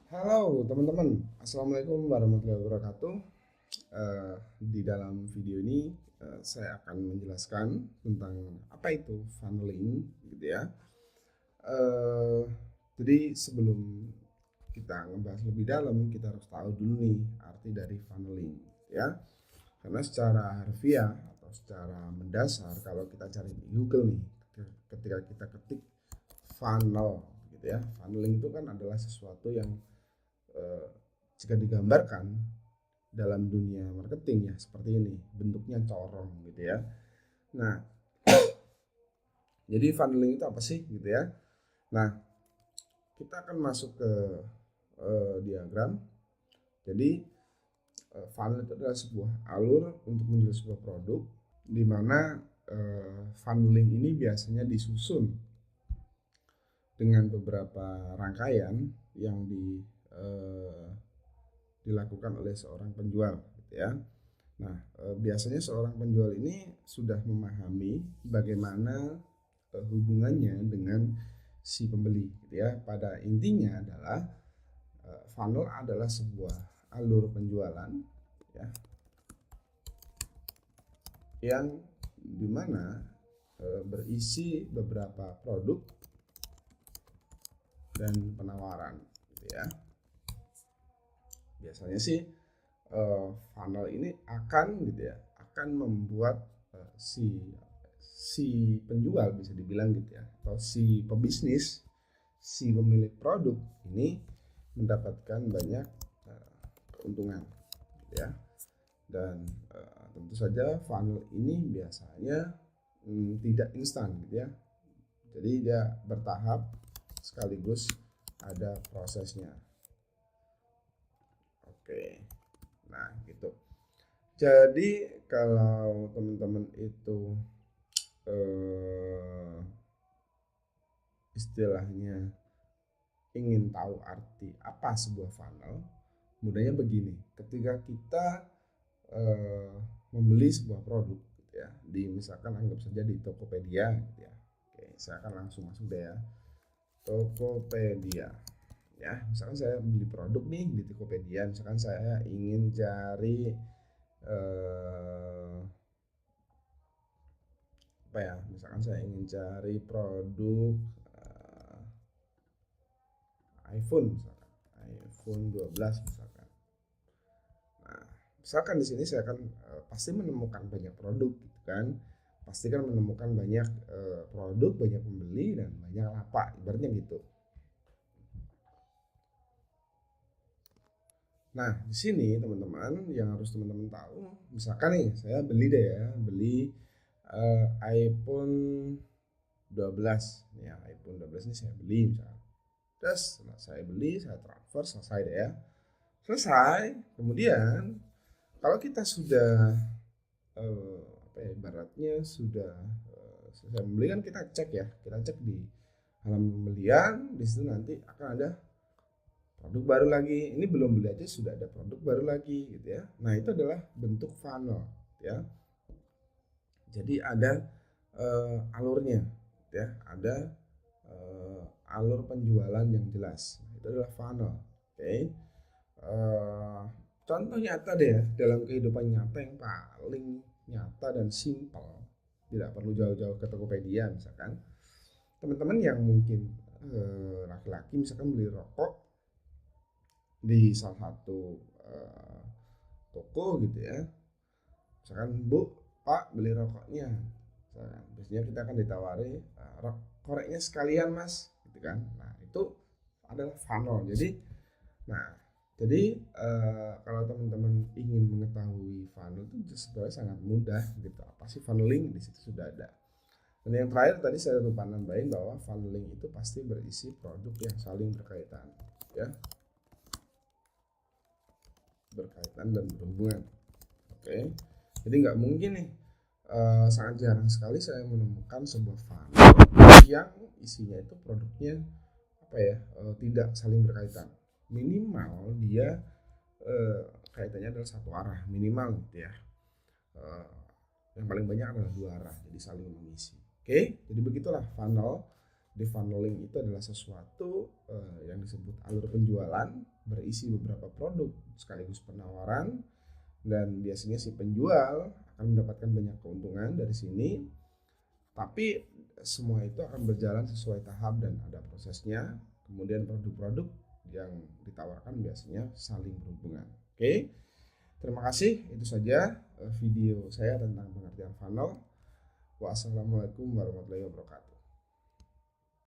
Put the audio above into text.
Halo teman-teman, Assalamualaikum warahmatullahi wabarakatuh. Di dalam video ini saya akan menjelaskan tentang apa itu funneling, gitu ya. Eh, jadi sebelum kita ngebahas lebih dalam, kita harus tahu dulu nih arti dari funneling, ya. Karena secara harfiah atau secara mendasar, kalau kita cari di Google nih, ketika kita ketik funnel, gitu ya, funneling itu kan adalah sesuatu yang eh, jika digambarkan dalam dunia marketing ya seperti ini, bentuknya corong gitu ya. Nah, jadi funneling itu apa sih gitu ya. Nah, kita akan masuk ke diagram. Jadi funnel itu adalah sebuah alur untuk menjual sebuah produk, di mana funneling ini biasanya disusun dengan beberapa rangkaian yang dilakukan oleh seorang penjual gitu ya. Nah, biasanya seorang penjual ini sudah memahami bagaimana hubungannya dengan si pembeli gitu ya. Pada intinya adalah funnel adalah sebuah alur penjualan ya, yang dimana berisi beberapa produk dan penawaran gitu ya. Biasanya sih funnel ini akan gitu ya, akan membuat si penjual bisa dibilang gitu ya, atau si pebisnis, si pemilik produk ini mendapatkan banyak keuntungan gitu ya. Dan tentu saja funnel ini biasanya tidak instan gitu ya. Jadi dia bertahap sekaligus ada prosesnya. Oke. Nah, gitu. Jadi kalau teman-teman itu eh, istilahnya ingin tahu arti apa sebuah funnel, mudahnya begini. Ketika kita eh, membeli sebuah produk gitu ya, di misalkan anggap saja di Tokopedia gitu ya. Oke, saya akan langsung masuk deh ya. Tokopedia. Ya, misalkan saya beli produk nih di Tokopedia, misalkan saya ingin cari eh, apa ya, misalkan saya ingin cari produk iPhone misalkan, iPhone 12 misalkan. Nah, misalkan di sini saya akan pasti menemukan banyak produk gitu kan. Pasti kan menemukan banyak produk, banyak pembeli dan banyak lapak, ibaratnya gitu. Nah, di sini teman-teman yang harus teman-teman tahu, misalkan nih saya beli deh ya, beli iPhone 12. Ya, iPhone 12 ini saya beli misalkan. Terus setelah saya beli, saya transfer, selesai deh ya. Selesai. Kemudian kalau kita sudah apa ya, ibaratnya sudah selesai membeli kan kita cek ya, kita cek di halaman pembelian, di situ nanti akan ada produk baru lagi. Ini belum beli aja sudah ada produk baru lagi gitu ya. Nah, itu adalah bentuk funnel ya. Jadi ada alurnya ya, ada alur penjualan yang jelas. Nah, itu adalah funnel. Oke. Contoh nyata deh ya, dalam kehidupan nyata yang paling nyata dan simpel, tidak perlu jauh-jauh ke Tokopedia misalkan. Teman-teman yang mungkin laki-laki misalkan beli rokok di salah satu toko gitu ya, misalkan Bu, Pak, beli rokoknya. Nah, biasanya kita akan ditawari koreknya sekalian Mas gitu kan. Nah, itu adalah funnel. Nah, jadi kalau teman-teman ingin mengetahui funnel itu sebenarnya sangat mudah gitu. Apa sih funneling? Di situ sudah ada. Dan yang terakhir tadi saya lupa nambahin bahwa funneling itu pasti berisi produk yang saling berkaitan, ya, berkaitan dan berhubungan. Oke, jadi nggak mungkin nih, sangat jarang sekali saya menemukan sebuah funnel yang isinya itu produknya apa ya, tidak saling berkaitan. Minimal dia kaitannya adalah satu arah minimal gitu ya. Yang paling banyak adalah dua arah, jadi saling mengisi. Oke, jadi begitulah funnel. Defunneling itu adalah sesuatu yang disebut alur penjualan berisi beberapa produk sekaligus penawaran, dan biasanya si penjual akan mendapatkan banyak keuntungan dari sini, tapi semua itu akan berjalan sesuai tahap dan ada prosesnya. Kemudian produk-produk yang ditawarkan biasanya saling berhubungan. Oke, terima kasih. Itu saja video saya tentang pengertian funnel. Wassalamualaikum warahmatullahi wabarakatuh.